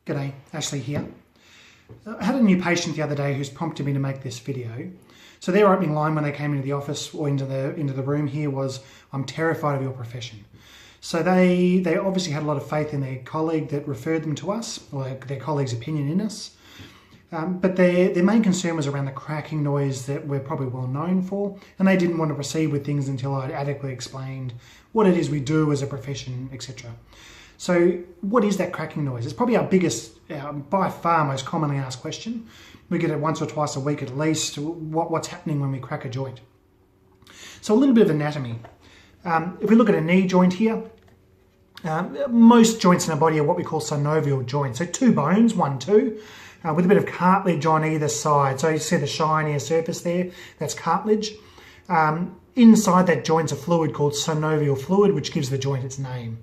G'day, Ashley here. I had a new patient the other day who's prompted me to make this video. So their opening line when they came into the office or into the room here was, "I'm terrified of your profession." So they obviously had a lot of faith in their colleague that referred them to us, or their colleague's opinion in us. But their main concern was around the cracking noise that we're probably well known for, and they didn't want to proceed with things until I'd adequately explained what it is we do as a profession, etc. So what is that cracking noise? It's probably our biggest, by far most commonly asked question. We get it once or twice a week at least, what's happening when we crack a joint. So a little bit of anatomy. If we look at a knee joint here, most joints in our body are what we call synovial joints. So two bones, 1, 2, with a bit of cartilage on either side. So you see the shinier surface there, that's cartilage. Inside that joint's a fluid called synovial fluid, which gives the joint its name.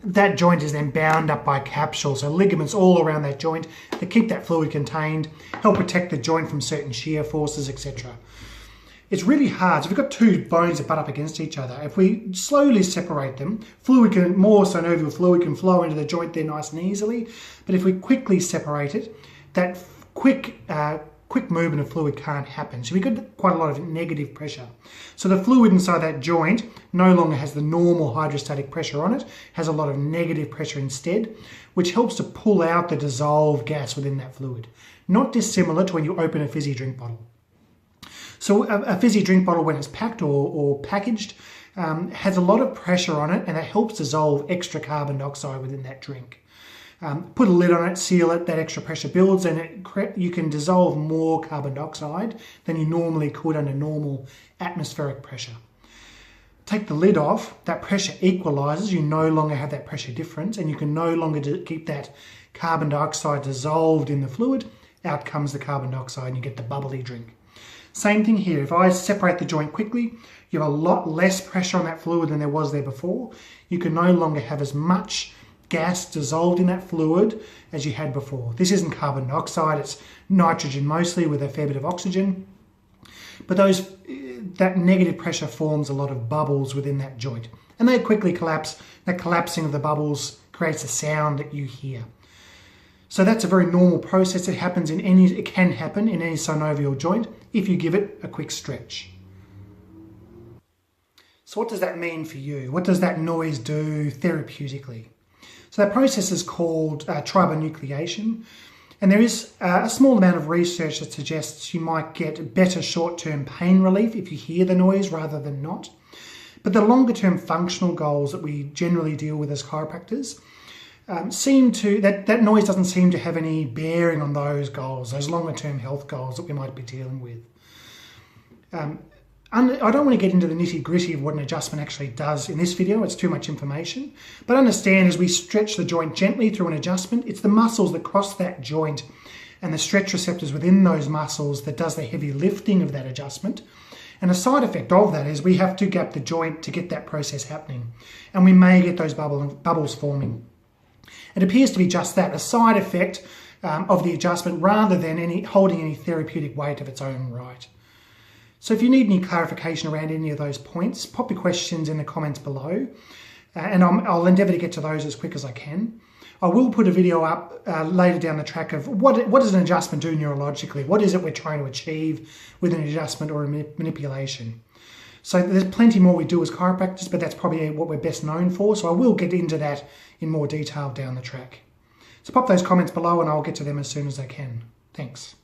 That joint is then bound up by capsules, so ligaments all around that joint that keep that fluid contained, help protect the joint from certain shear forces, etc. It's really hard. So if we've got two bones that butt up against each other, if we slowly separate them, more synovial fluid can flow into the joint there nice and easily. But if we quickly separate it, that quick movement of fluid can't happen. So we've got quite a lot of negative pressure. So the fluid inside that joint no longer has the normal hydrostatic pressure on it, has a lot of negative pressure instead, which helps to pull out the dissolved gas within that fluid. Not dissimilar to when you open a fizzy drink bottle. So a fizzy drink bottle, when it's packed or packaged, has a lot of pressure on it, and it helps dissolve extra carbon dioxide within that drink. Put a lid on it, seal it, that extra pressure builds, and you can dissolve more carbon dioxide than you normally could under normal atmospheric pressure. Take the lid off, that pressure equalizes, you no longer have that pressure difference, and you can no longer keep that carbon dioxide dissolved in the fluid. Out comes the carbon dioxide and you get the bubbly drink. Same thing here. If I separate the joint quickly, you have a lot less pressure on that fluid than there was there before. You can no longer have as much gas dissolved in that fluid as you had before. This isn't carbon dioxide, it's nitrogen mostly with a fair bit of oxygen. But that negative pressure forms a lot of bubbles within that joint, and they quickly collapse. That collapsing of the bubbles creates a sound that you hear. So that's a very normal process. It can happen in any synovial joint if you give it a quick stretch. So what does that mean for you? What does that noise do therapeutically? So that process is called tribonucleation, and there is a small amount of research that suggests you might get better short-term pain relief if you hear the noise rather than not. But the longer-term functional goals that we generally deal with as chiropractors that noise doesn't seem to have any bearing on those goals, those longer-term health goals that we might be dealing with. I don't want to get into the nitty-gritty of what an adjustment actually does in this video, it's too much information. But understand, as we stretch the joint gently through an adjustment, it's the muscles that cross that joint and the stretch receptors within those muscles that does the heavy lifting of that adjustment. And a side effect of that is we have to gap the joint to get that process happening. And we may get those bubbles forming. It appears to be just that, a side effect of the adjustment rather than holding any therapeutic weight of its own right. So if you need any clarification around any of those points, pop your questions in the comments below, and I'll endeavour to get to those as quick as I can. I will put a video up later down the track of what does an adjustment do neurologically? What is it we're trying to achieve with an adjustment or a manipulation? So there's plenty more we do as chiropractors, but that's probably what we're best known for. So I will get into that in more detail down the track. So pop those comments below and I'll get to them as soon as I can. Thanks.